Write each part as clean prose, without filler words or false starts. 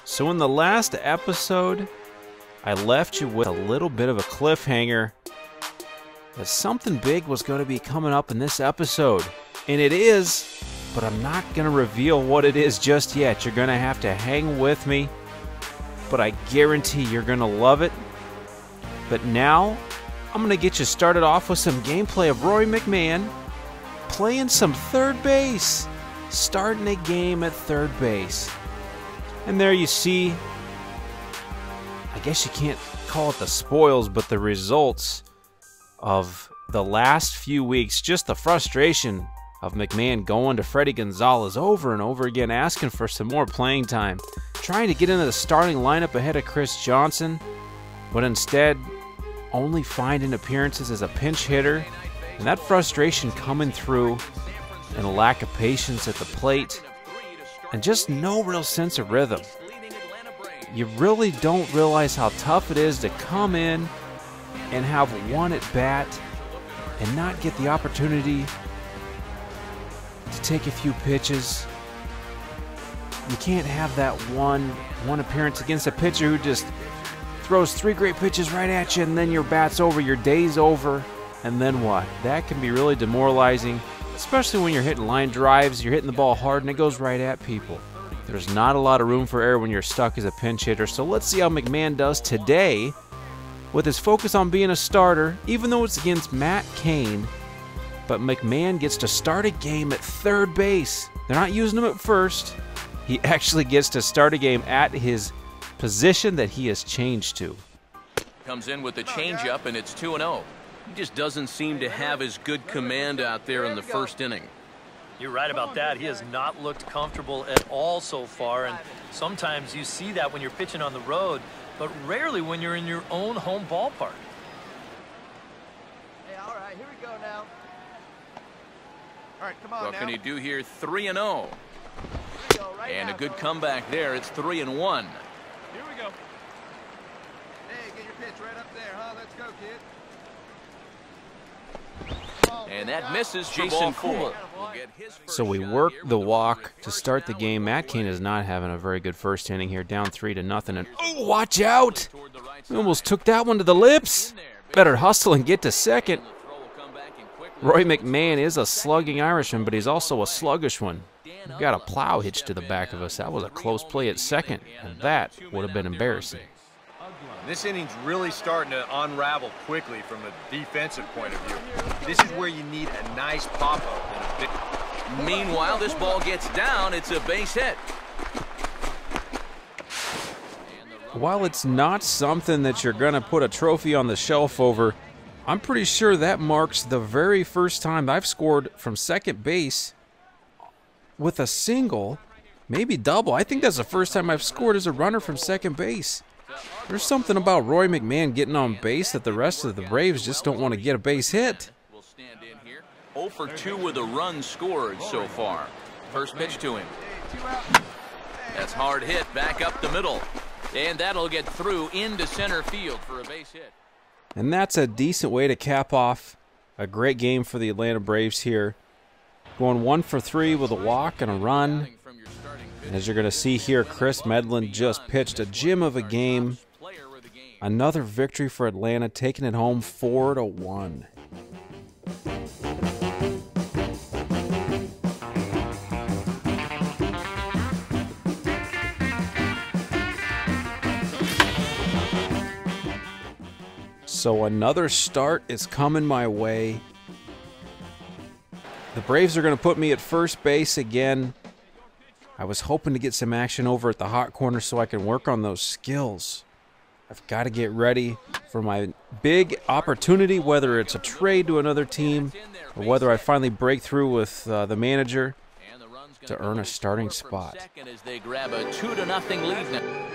So in the last episode, I left you with a little bit of a cliffhanger that something big was going to be coming up in this episode. And it is, but I'm not going to reveal what it is just yet. You're going to have to hang with me, but I guarantee you're going to love it. But now, I'm going to get you started off with some gameplay of Rory McMahon playing some third base, starting a game at third base. And there you see, I guess you can't call it the spoils, but the results of the last few weeks, just the frustration of McMahon going to Freddie Gonzalez over and over again, asking for some more playing time, trying to get into the starting lineup ahead of Chris Johnson, but instead only finding appearances as a pinch hitter, and that frustration coming through and a lack of patience at the plate, and just no real sense of rhythm. You really don't realize how tough it is to come in and have one at bat and not get the opportunity to take a few pitches. You can't have that one appearance against a pitcher who just throws 3 great pitches right at you, and then your bat's over, your day's over, and then what? That can be really demoralizing, especially when you're hitting line drives, you're hitting the ball hard, and it goes right at people. There's not a lot of room for error when you're stuck as a pinch hitter, so let's see how McMahon does today with his focus on being a starter, even though it's against Matt Cain. But McMahon gets to start a game at third base. They're not using him at first. He actually gets to start a game at his position that he has changed to. Comes in with the changeup, and it's 2-0. He just doesn't seem to have as good command out there in the first inning. You're right about that. He has not looked comfortable at all so far, and sometimes you see that when you're pitching on the road, but rarely when you're in your own home ballpark. Hey, all right, here we go now. All right, come on What now. can he do here? 3-0. Right and now, a good fellas. comeback there. It's 3-1. Here we go. Hey, get your pitch right up there, huh? Let's go, kid. And that misses Jason Kuhl. So we work the walk to start the game. Matt Cain is not having a very good first inning here, down 3-0. And oh, watch out! We almost took that one to the lips. Better hustle and get to second. Rory McMahon is a slugging Irishman, but he's also a sluggish one. We've got a plow hitched to the back of us. That was a close play at second, and that would have been embarrassing. This inning's really starting to unravel quickly from a defensive point of view. This is where you need a nice pop-up. Meanwhile, this ball gets down. It's a base hit. While it's not something that you're going to put a trophy on the shelf over, I'm pretty sure that marks the very first time I've scored from second base with a single, maybe double. I think that's the first time I've scored as a runner from second base. There's something about Rory McMahon getting on base that the rest of the Braves just don't want to get a base hit. We'll stand in here. 0 for 2 with a run scored so far. First pitch to him. That's hard hit back up the middle. And that'll get through into center field for a base hit. And that's a decent way to cap off a great game for the Atlanta Braves here. Going 1 for 3 with a walk and a run. And as you're going to see here, Chris Medlin just pitched a gem of a game. Another victory for Atlanta, taking it home 4-1. So another start is coming my way. The Braves are going to put me at first base again. I was hoping to get some action over at the hot corner so I can work on those skills. I've got to get ready for my big opportunity, whether it's a trade to another team or whether I finally break through with the manager to earn a starting spot. As they grab a 2-0 lead now.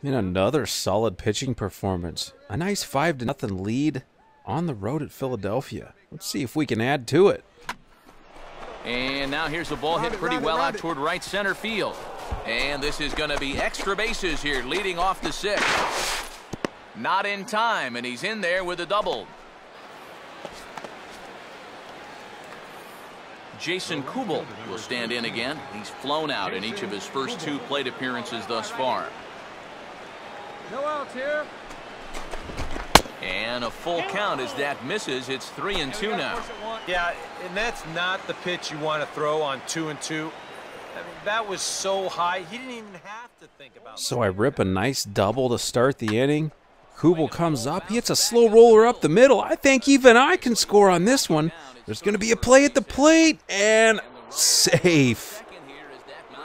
And another solid pitching performance. A nice 5-0 lead on the road at Philadelphia. Let's see if we can add to it. And now here's the ball hit pretty well out toward right center field. And this is going to be extra bases here, leading off the 6th. Not in time, and he's in there with a double. Jason Kubel will stand in again. He's flown out in each of his first 2 plate appearances thus far. No outs here. And a full count as that misses. It's 3-2 now. Yeah, and that's not the pitch you want to throw on 2-2. I mean, that was so high, he didn't even have to think about it. So I rip a nice double to start the inning. Kubel comes up. He hits a slow roller up the middle. I think even I can score on this one. There's going to be a play at the plate, and safe.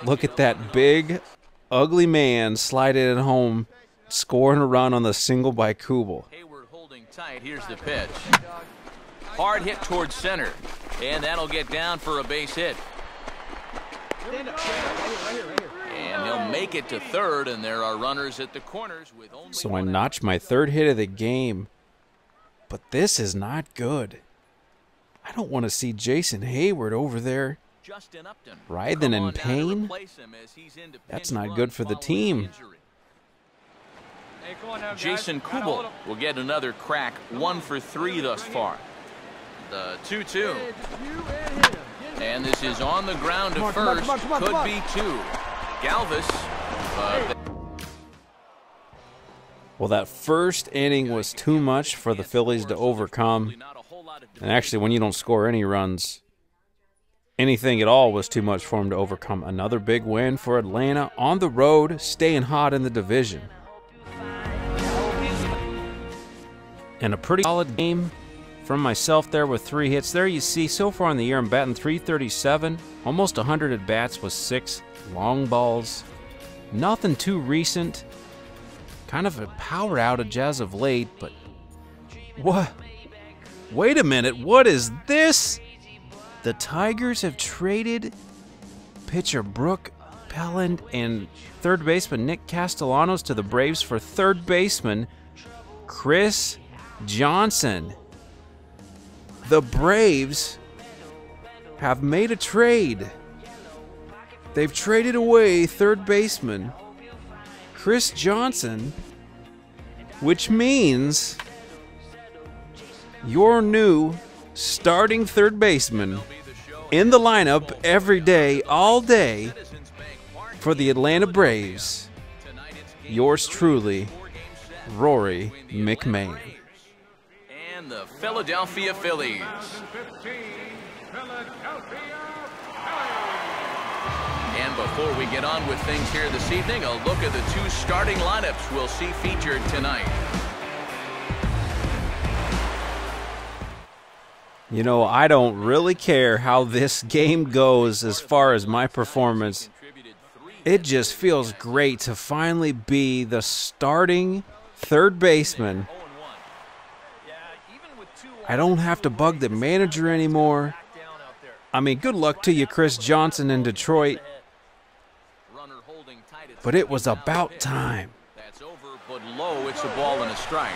Look at that big, ugly man slide it at home, scoring a run on the single by Kubel. Hayward holding tight. Here's the pitch. Hard hit towards center, and that'll get down for a base hit. And he'll make it to third, and there are runners at the corners with only So I notched my 3rd hit of the game, but this is not good. I don't want to see Jason Hayward over there writhing in pain. That's not good for the team. Jason Kubel will get another crack, 1 for 3 thus far. The 2-2. And this is on the ground to first. Could be 2. Galvis. Well, that first inning was too much for the Phillies to overcome. And actually, when you don't score any runs, anything at all was too much for them to overcome. Another big win for Atlanta on the road, staying hot in the division. And a pretty solid game from myself there with 3 hits. There you see, so far in the year, I'm batting .337, almost 100 at bats with 6 long balls. Nothing too recent. Kind of a power outage as of late, but what? Wait a minute, what is this? The Tigers have traded pitcher Brooke Pelland and third baseman Nick Castellanos to the Braves for third baseman Chris Johnson. The Braves have made a trade. They've traded away third baseman Chris Johnson, which means your new starting third baseman in the lineup every day, all day for the Atlanta Braves. Yours truly, Rory McMahon. And the Philadelphia Phillies. And before we get on with things here this evening, a look at the 2 starting lineups we'll see featured tonight. You know, I don't really care how this game goes as far as my performance. It just feels great to finally be the starting third baseman. I don't have to bug the manager anymore. I mean, good luck to you, Chris Johnson in Detroit. But it was about time. That's over, but low. It's a ball and a strike.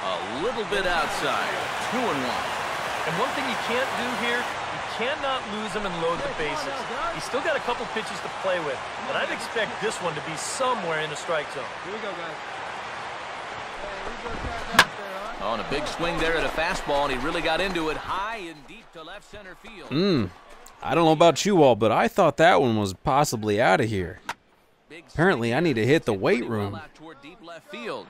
A little bit outside. 2-1. And one thing you can't do here, you cannot lose him and load the bases. He's still got a couple pitches to play with, but I'd expect this one to be somewhere in the strike zone. Here we go, guys. Oh, and a big swing there at a fastball, and he really got into it high and deep to left center field. I don't know about you all, but I thought that one was possibly out of here. Apparently, I need to hit the weight room. Toward deep left field.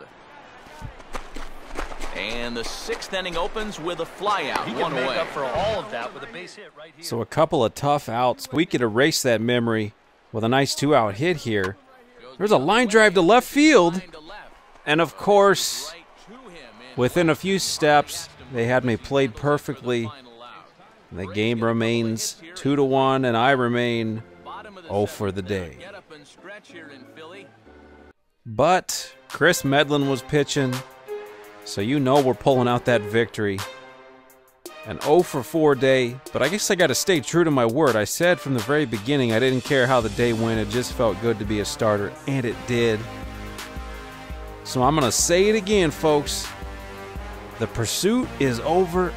And the 6th inning opens with a flyout. He One can make away. up for all of that with a base hit right here. So a couple of tough outs. We could erase that memory with a nice 2-out hit here. There's a line drive to left field. And of course, within a few steps, they had me played perfectly. And the game remains 2-1, and I remain 0 for the day. But Chris Medlin was pitching, so you know we're pulling out that victory. An 0 for 4 day, but I guess I got to stay true to my word. I said from the very beginning I didn't care how the day went. It just felt good to be a starter, and it did. So I'm going to say it again, folks. The pursuit is over.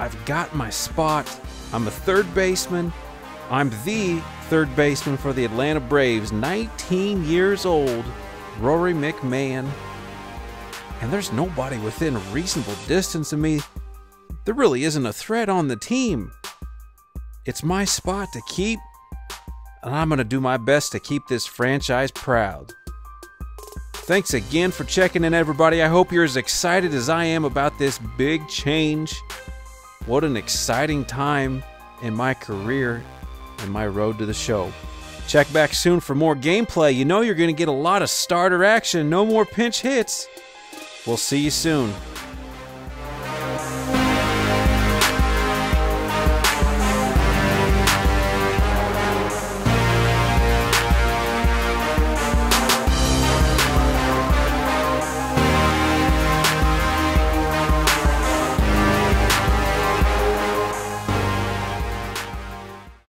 I've got my spot. I'm a third baseman. I'm the third baseman for the Atlanta Braves. 19 years old, Rory McMahon. and there's nobody within reasonable distance of me. There really isn't a threat on the team. It's my spot to keep, and I'm going to do my best to keep this franchise proud. Thanks again for checking in, everybody. I hope you're as excited as I am about this big change. What an exciting time in my career and my road to the show. Check back soon for more gameplay. You know you're going to get a lot of starter action, no more pinch hits. We'll see you soon.